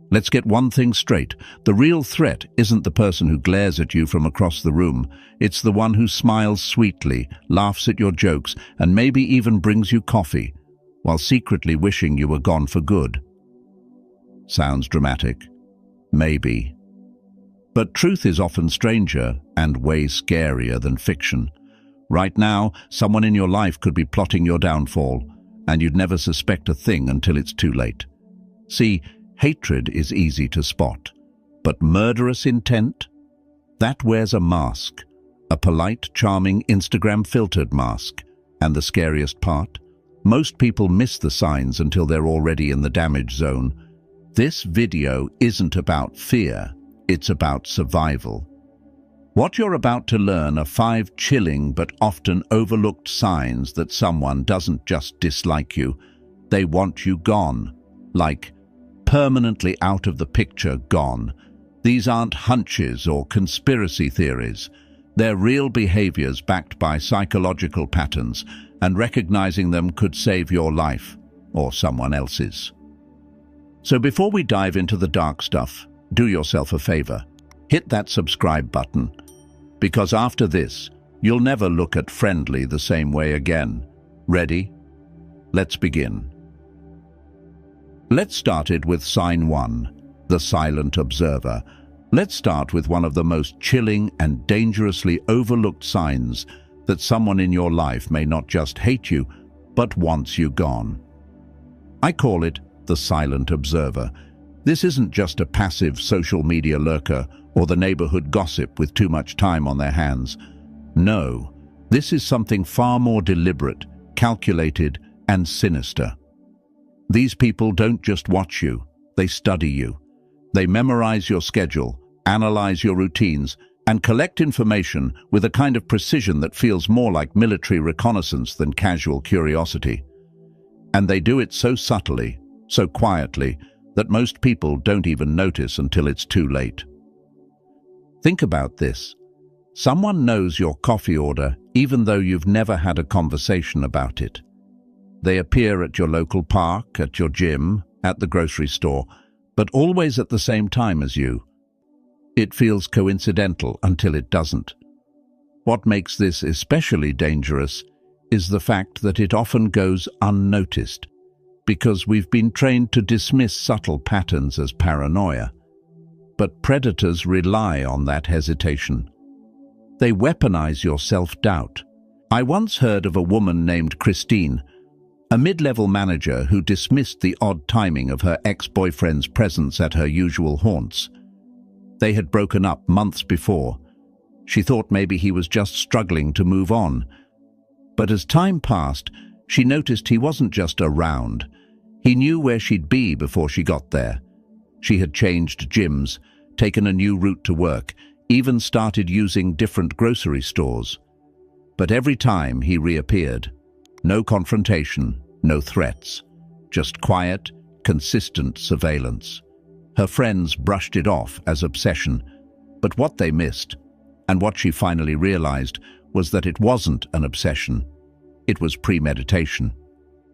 Let's get one thing straight. The real threat isn't the person who glares at you from across the room. It's the one who smiles sweetly, laughs at your jokes, and maybe even brings you coffee, while secretly wishing you were gone for good. Sounds dramatic. Maybe. But truth is often stranger and way scarier than fiction. Right now, someone in your life could be plotting your downfall, and you'd never suspect a thing until it's too late. See, hatred is easy to spot, but murderous intent? That wears a mask, a polite, charming, Instagram-filtered mask. And the scariest part? Most people miss the signs until they're already in the damage zone. This video isn't about fear, it's about survival. What you're about to learn are 5 chilling but often overlooked signs that someone doesn't just dislike you, they want you gone. Like, permanently out of the picture, gone. These aren't hunches or conspiracy theories. They're real behaviors backed by psychological patterns, and recognizing them could save your life, or someone else's. So before we dive into the dark stuff, do yourself a favor. Hit that subscribe button, because after this, you'll never look at friendly the same way again. Ready? Let's begin. Let's start it with sign 1, the silent observer. Let's start with one of the most chilling and dangerously overlooked signs that someone in your life may not just hate you, but wants you gone. I call it the silent observer. This isn't just a passive social media lurker or the neighborhood gossip with too much time on their hands. No, this is something far more deliberate, calculated, and sinister. These people don't just watch you, they study you. They memorize your schedule, analyze your routines, and collect information with a kind of precision that feels more like military reconnaissance than casual curiosity. And they do it so subtly, so quietly, that most people don't even notice until it's too late. Think about this. Someone knows your coffee order even though you've never had a conversation about it. They appear at your local park, at your gym, at the grocery store, but always at the same time as you. It feels coincidental until it doesn't. What makes this especially dangerous is the fact that it often goes unnoticed, because we've been trained to dismiss subtle patterns as paranoia. But predators rely on that hesitation. They weaponize your self-doubt. I once heard of a woman named Christine, a mid-level manager who dismissed the odd timing of her ex-boyfriend's presence at her usual haunts. They had broken up months before. She thought maybe he was just struggling to move on. But as time passed, she noticed he wasn't just around. He knew where she'd be before she got there. She had changed gyms, taken a new route to work, even started using different grocery stores. But every time he reappeared, no confrontation, no threats, just quiet, consistent surveillance. Her friends brushed it off as obsession, but what they missed, and what she finally realized, was that it wasn't an obsession. It was premeditation.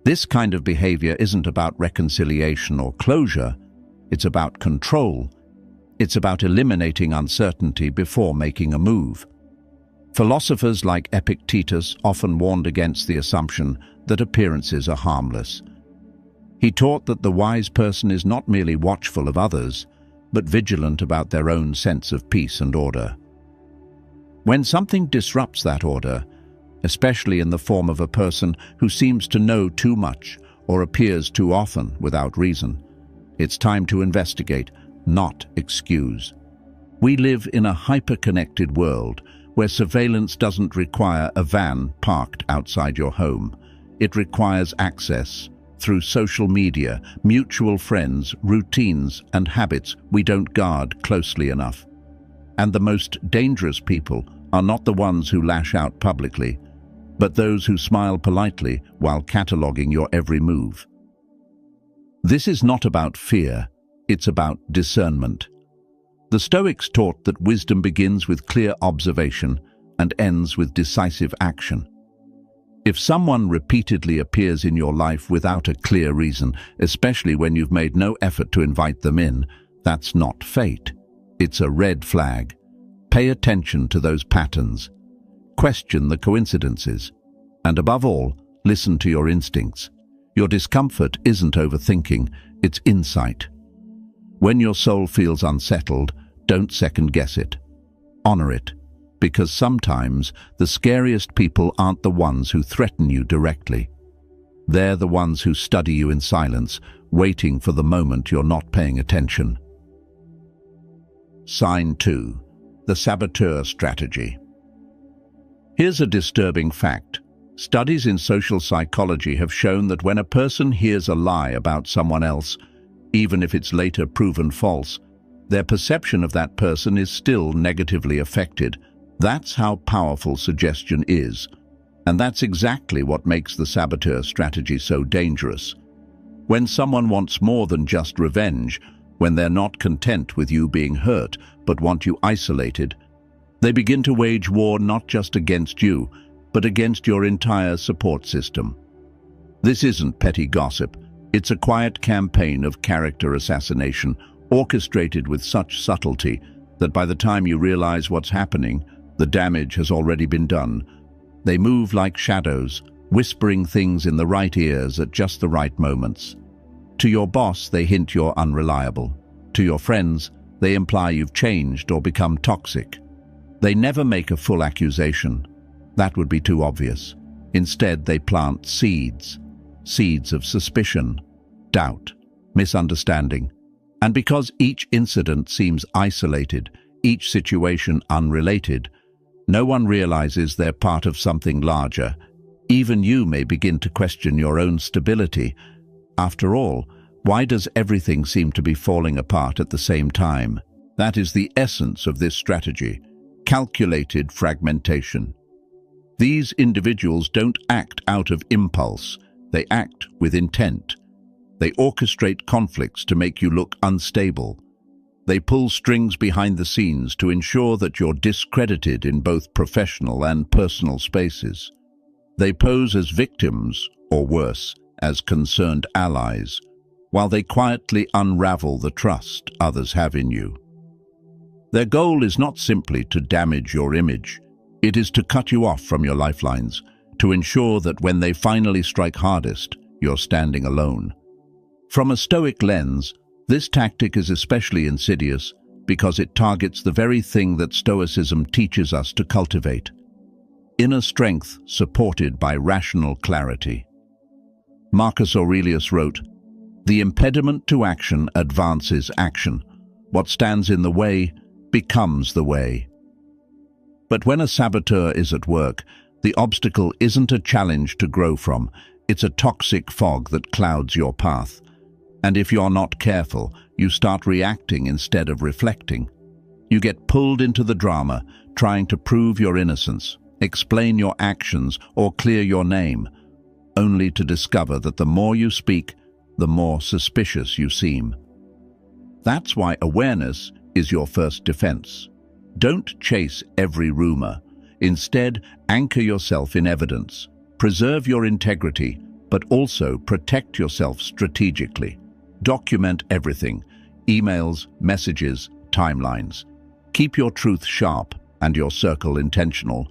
This kind of behavior isn't about reconciliation or closure. It's about control. It's about eliminating uncertainty before making a move. Philosophers like Epictetus often warned against the assumption that appearances are harmless. He taught that the wise person is not merely watchful of others, but vigilant about their own sense of peace and order. When something disrupts that order, especially in the form of a person who seems to know too much or appears too often without reason, it's time to investigate, not excuse. We live in a hyper-connected world where surveillance doesn't require a van parked outside your home. It requires access through social media, mutual friends, routines, and habits we don't guard closely enough. And the most dangerous people are not the ones who lash out publicly, but those who smile politely while cataloging your every move. This is not about fear, it's about discernment. The Stoics taught that wisdom begins with clear observation and ends with decisive action. If someone repeatedly appears in your life without a clear reason, especially when you've made no effort to invite them in, that's not fate. It's a red flag. Pay attention to those patterns. Question the coincidences. And above all, listen to your instincts. Your discomfort isn't overthinking, it's insight. When your soul feels unsettled, don't second-guess it. Honor it, because sometimes the scariest people aren't the ones who threaten you directly. They're the ones who study you in silence, waiting for the moment you're not paying attention. Sign 2. The saboteur strategy. Here's a disturbing fact. Studies in social psychology have shown that when a person hears a lie about someone else, even if it's later proven false, their perception of that person is still negatively affected. That's how powerful suggestion is. And that's exactly what makes the saboteur strategy so dangerous. When someone wants more than just revenge, when they're not content with you being hurt, but want you isolated, they begin to wage war not just against you, but against your entire support system. This isn't petty gossip. It's a quiet campaign of character assassination, orchestrated with such subtlety that by the time you realize what's happening, the damage has already been done. They move like shadows, whispering things in the right ears at just the right moments. To your boss, they hint you're unreliable. To your friends, they imply you've changed or become toxic. They never make a full accusation. That would be too obvious. Instead, they plant seeds. Seeds of suspicion, doubt, misunderstanding. And because each incident seems isolated, each situation unrelated, no one realizes they're part of something larger. Even you may begin to question your own stability. After all, why does everything seem to be falling apart at the same time? That is the essence of this strategy: calculated fragmentation. These individuals don't act out of impulse, they act with intent. They orchestrate conflicts to make you look unstable. They pull strings behind the scenes to ensure that you're discredited in both professional and personal spaces. They pose as victims, or worse, as concerned allies, while they quietly unravel the trust others have in you. Their goal is not simply to damage your image. It is to cut you off from your lifelines, to ensure that when they finally strike hardest, you're standing alone. From a Stoic lens, this tactic is especially insidious because it targets the very thing that Stoicism teaches us to cultivate: inner strength supported by rational clarity. Marcus Aurelius wrote, "The impediment to action advances action. What stands in the way becomes the way." But when a saboteur is at work, the obstacle isn't a challenge to grow from, it's a toxic fog that clouds your path. And if you're not careful, you start reacting instead of reflecting. You get pulled into the drama, trying to prove your innocence, explain your actions, or clear your name, only to discover that the more you speak, the more suspicious you seem. That's why awareness is your first defense. Don't chase every rumor. Instead, anchor yourself in evidence. Preserve your integrity, but also protect yourself strategically. Document everything: emails, messages, timelines. Keep your truth sharp and your circle intentional.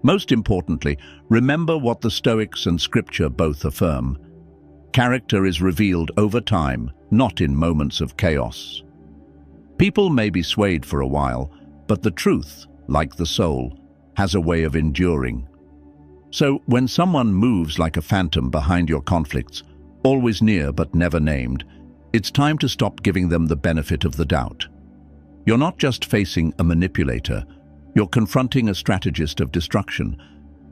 Most importantly, remember what the Stoics and Scripture both affirm. Character is revealed over time, not in moments of chaos. People may be swayed for a while, but the truth, like the soul, has a way of enduring. So when someone moves like a phantom behind your conflicts, always near but never named, it's time to stop giving them the benefit of the doubt. You're not just facing a manipulator, you're confronting a strategist of destruction,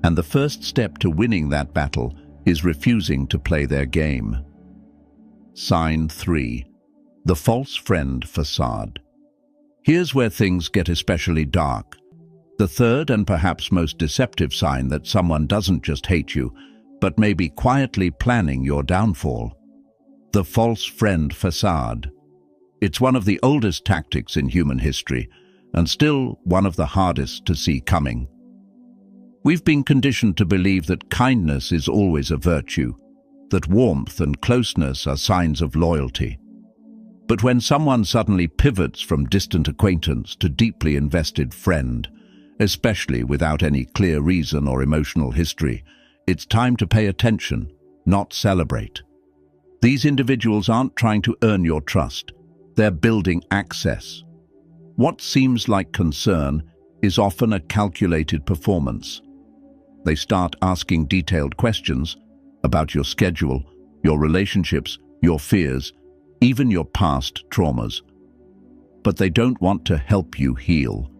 and the first step to winning that battle is refusing to play their game. Sign 3. The false friend facade. Here's where things get especially dark. The third and perhaps most deceptive sign that someone doesn't just hate you, but may be quietly planning your downfall. The false friend facade. It's one of the oldest tactics in human history, and still one of the hardest to see coming. We've been conditioned to believe that kindness is always a virtue, that warmth and closeness are signs of loyalty. But when someone suddenly pivots from distant acquaintance to deeply invested friend, especially without any clear reason or emotional history, it's time to pay attention, not celebrate. These individuals aren't trying to earn your trust, they're building access. What seems like concern is often a calculated performance. They start asking detailed questions about your schedule, your relationships, your fears, even your past traumas. But they don't want to help you heal.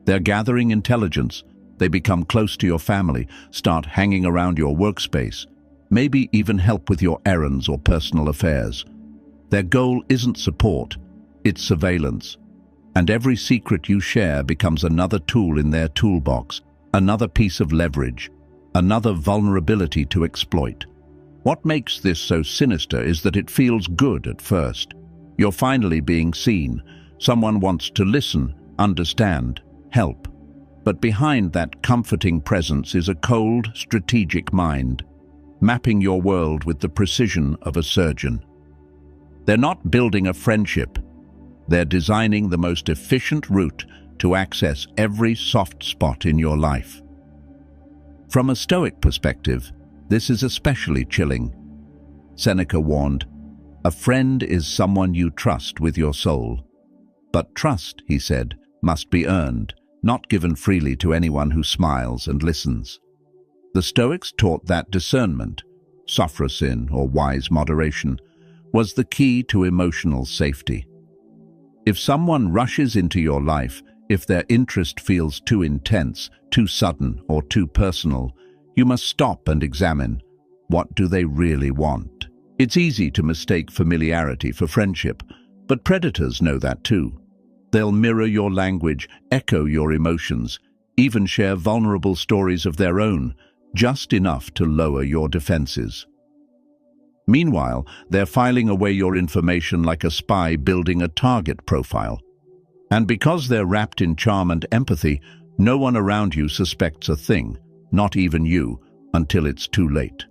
They're gathering intelligence. They become close to your family, start hanging around your workspace, maybe even help with your errands or personal affairs. Their goal isn't support, it's surveillance. And every secret you share becomes another tool in their toolbox, another piece of leverage, another vulnerability to exploit. What makes this so sinister is that it feels good at first. You're finally being seen. Someone wants to listen, understand, help. But behind that comforting presence is a cold, strategic mind, mapping your world with the precision of a surgeon. They're not building a friendship. They're designing the most efficient route to access every soft spot in your life. From a Stoic perspective, this is especially chilling. Seneca warned, "A friend is someone you trust with your soul." But trust, he said, must be earned, not given freely to anyone who smiles and listens. The Stoics taught that discernment, sophrosin or wise moderation, was the key to emotional safety. If someone rushes into your life, if their interest feels too intense, too sudden, or too personal, you must stop and examine, what do they really want? It's easy to mistake familiarity for friendship, but predators know that too. They'll mirror your language, echo your emotions, even share vulnerable stories of their own, just enough to lower your defenses. Meanwhile, they're filing away your information like a spy building a target profile. And because they're wrapped in charm and empathy, no one around you suspects a thing, not even you, until it's too late.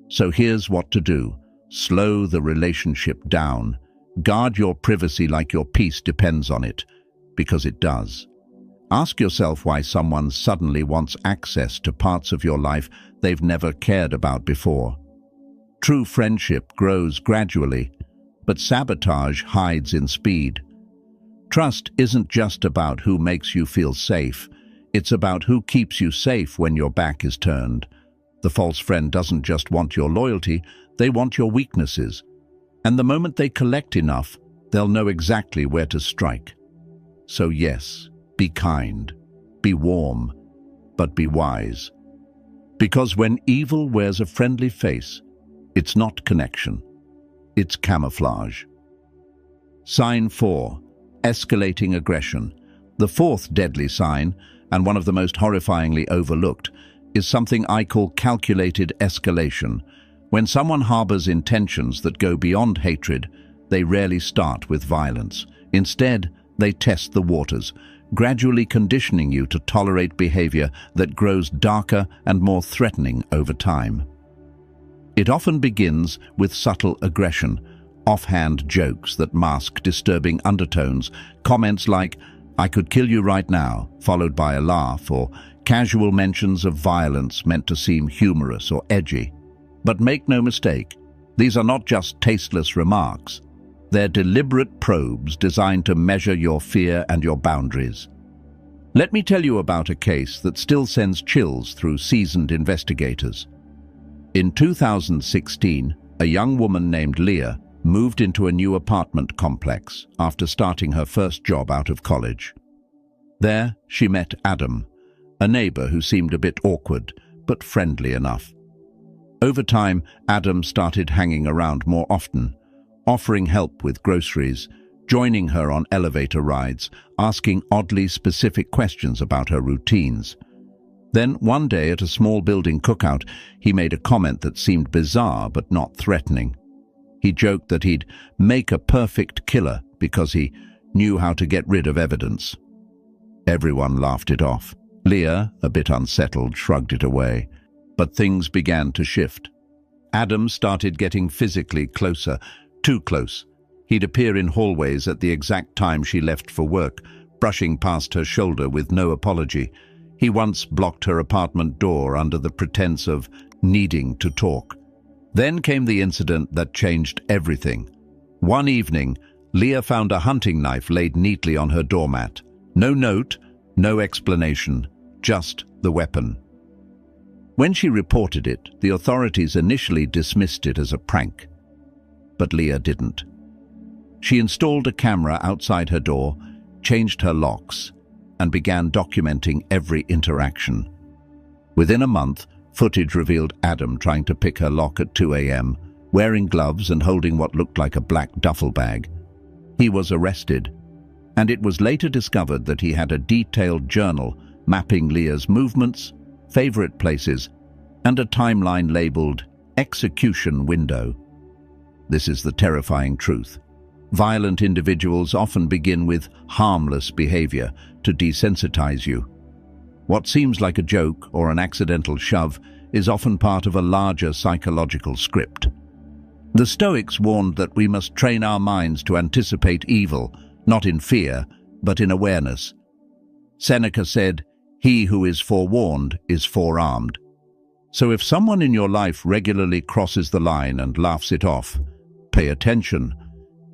So here's what to do. Slow the relationship down. Guard your privacy like your peace depends on it, because it does. Ask yourself why someone suddenly wants access to parts of your life they've never cared about before. True friendship grows gradually, but sabotage hides in speed. Trust isn't just about who makes you feel safe. It's about who keeps you safe when your back is turned. The false friend doesn't just want your loyalty, they want your weaknesses. And the moment they collect enough, they'll know exactly where to strike. So yes, be kind, be warm, but be wise. Because when evil wears a friendly face, it's not connection, it's camouflage. Sign 4. Escalating aggression. The fourth deadly sign, and one of the most horrifyingly overlooked, is something I call calculated escalation. When someone harbors intentions that go beyond hatred, they rarely start with violence. Instead, they test the waters, gradually conditioning you to tolerate behavior that grows darker and more threatening over time. It often begins with subtle aggression, offhand jokes that mask disturbing undertones, comments like, "I could kill you right now," followed by a laugh, or casual mentions of violence meant to seem humorous or edgy. But make no mistake, these are not just tasteless remarks. They're deliberate probes designed to measure your fear and your boundaries. Let me tell you about a case that still sends chills through seasoned investigators. In 2016, a young woman named Leah moved into a new apartment complex after starting her first job out of college. There, she met Adam, a neighbor who seemed a bit awkward, but friendly enough. Over time, Adam started hanging around more often, offering help with groceries, joining her on elevator rides, asking oddly specific questions about her routines. Then, one day at a small building cookout, he made a comment that seemed bizarre but not threatening. He joked that he'd make a perfect killer because he knew how to get rid of evidence. Everyone laughed it off, Leah, a bit unsettled, shrugged it away. But things began to shift. Adam started getting physically closer, too close. He'd appear in hallways at the exact time she left for work, brushing past her shoulder with no apology. He once blocked her apartment door under the pretense of needing to talk. Then came the incident that changed everything. One evening, Leah found a hunting knife laid neatly on her doormat. No note, no explanation, just the weapon. When she reported it, the authorities initially dismissed it as a prank. But Leah didn't. She installed a camera outside her door, changed her locks, and began documenting every interaction. Within a month, footage revealed Adam trying to pick her lock at 2 a.m., wearing gloves and holding what looked like a black duffel bag. He was arrested, and it was later discovered that he had a detailed journal mapping Leah's movements, favorite places, and a timeline labeled execution window. This is the terrifying truth. Violent individuals often begin with harmless behavior to desensitize you. What seems like a joke or an accidental shove is often part of a larger psychological script. The Stoics warned that we must train our minds to anticipate evil, not in fear, but in awareness. Seneca said, "He who is forewarned is forearmed." So if someone in your life regularly crosses the line and laughs it off, pay attention.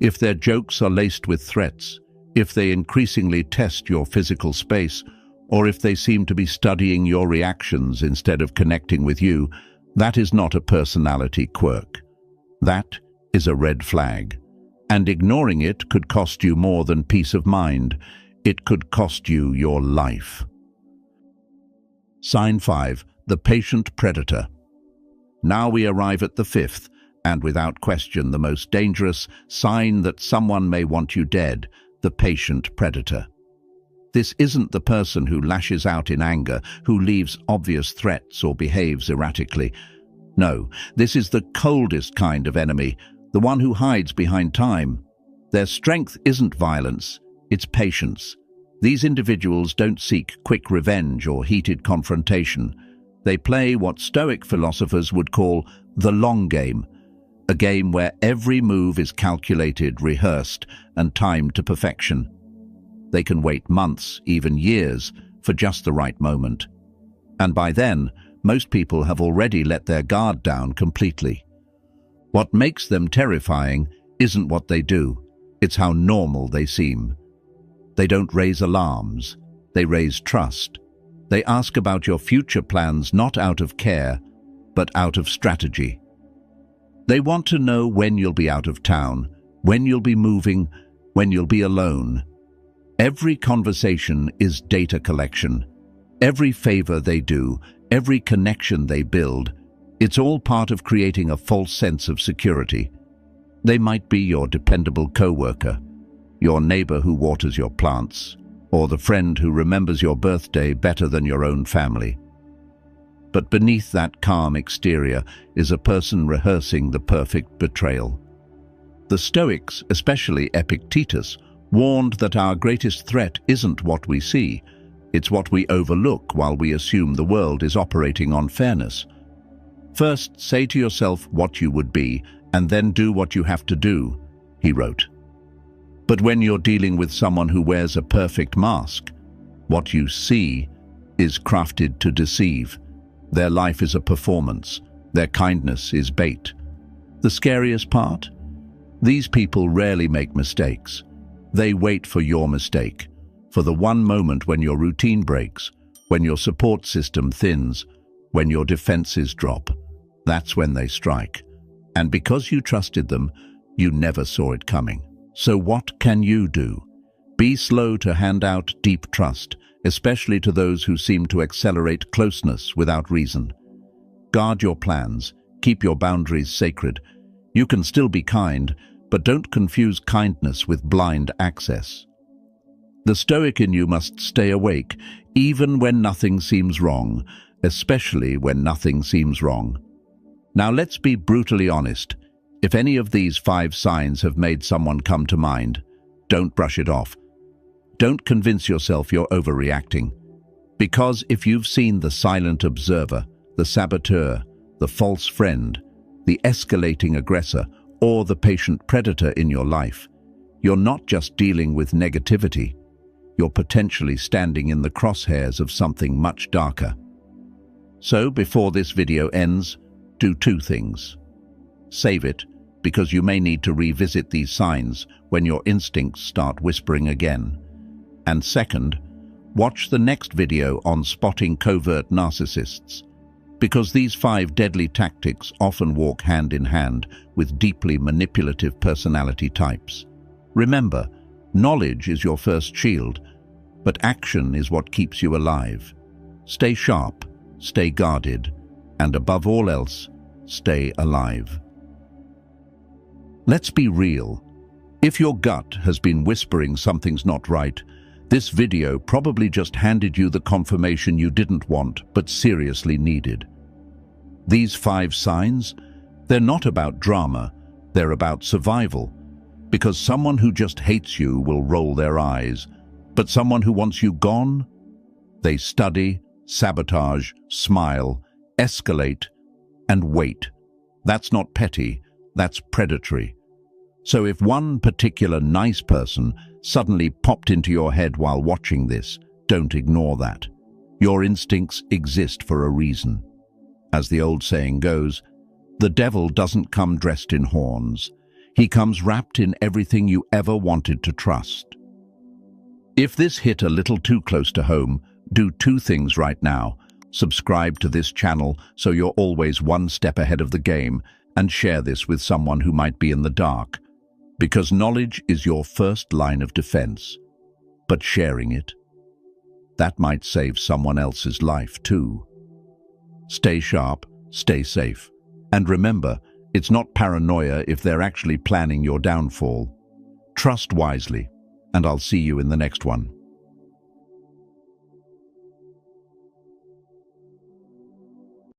If their jokes are laced with threats, if they increasingly test your physical space, or if they seem to be studying your reactions instead of connecting with you, that is not a personality quirk. That is a red flag. And ignoring it could cost you more than peace of mind. It could cost you your life. Sign 5. The patient predator. Now we arrive at the fifth, and without question the most dangerous sign that someone may want you dead, the patient predator. This isn't the person who lashes out in anger, who leaves obvious threats or behaves erratically. No, this is the coldest kind of enemy, the one who hides behind time. Their strength isn't violence, it's patience. These individuals don't seek quick revenge or heated confrontation. They play what Stoic philosophers would call the long game, a game where every move is calculated, rehearsed, and timed to perfection. They can wait months, even years, for just the right moment. And by then, most people have already let their guard down completely. What makes them terrifying isn't what they do, it's how normal they seem. They don't raise alarms, they raise trust. They ask about your future plans not out of care, but out of strategy. They want to know when you'll be out of town, when you'll be moving, when you'll be alone. Every conversation is data collection. Every favor they do, every connection they build, it's all part of creating a false sense of security. They might be your dependable coworker, your neighbor who waters your plants, or the friend who remembers your birthday better than your own family. But beneath that calm exterior is a person rehearsing the perfect betrayal. The Stoics, especially Epictetus, warned that our greatest threat isn't what we see, it's what we overlook while we assume the world is operating on fairness. First, say to yourself what you would be, and then do what you have to do, he wrote. But when you're dealing with someone who wears a perfect mask, what you see is crafted to deceive. Their life is a performance. Their kindness is bait. The scariest part? These people rarely make mistakes. They wait for your mistake, for the one moment when your routine breaks, when your support system thins, when your defenses drop. That's when they strike. And because you trusted them, you never saw it coming. So what can you do? Be slow to hand out deep trust, especially to those who seem to accelerate closeness without reason. Guard your plans, keep your boundaries sacred. You can still be kind, but don't confuse kindness with blind access. The Stoic in you must stay awake, even when nothing seems wrong, especially when nothing seems wrong. Now let's be brutally honest. If any of these 5 signs have made someone come to mind, don't brush it off. Don't convince yourself you're overreacting. Because if you've seen the silent observer, the saboteur, the false friend, the escalating aggressor, or the patient predator in your life, you're not just dealing with negativity, you're potentially standing in the crosshairs of something much darker. So, before this video ends, do two things. Save it, because you may need to revisit these signs when your instincts start whispering again. And second, watch the next video on spotting covert narcissists, because these 5 deadly tactics often walk hand in hand with deeply manipulative personality types. Remember, knowledge is your first shield, but action is what keeps you alive. Stay sharp, stay guarded, and above all else, stay alive. Let's be real. If your gut has been whispering something's not right, this video probably just handed you the confirmation you didn't want but seriously needed. These 5 signs, they're not about drama, they're about survival. Because someone who just hates you will roll their eyes, but someone who wants you gone, they study, sabotage, smile, escalate, and wait. That's not petty, that's predatory. So if one particular nice person suddenly popped into your head while watching this, don't ignore that. Your instincts exist for a reason. As the old saying goes, the devil doesn't come dressed in horns. He comes wrapped in everything you ever wanted to trust. If this hit a little too close to home, do 2 things right now. Subscribe to this channel so you're always one step ahead of the game, and share this with someone who might be in the dark. Because knowledge is your first line of defense. But sharing it, that might save someone else's life too. Stay sharp, stay safe. And remember, it's not paranoia if they're actually planning your downfall. Trust wisely, and I'll see you in the next one.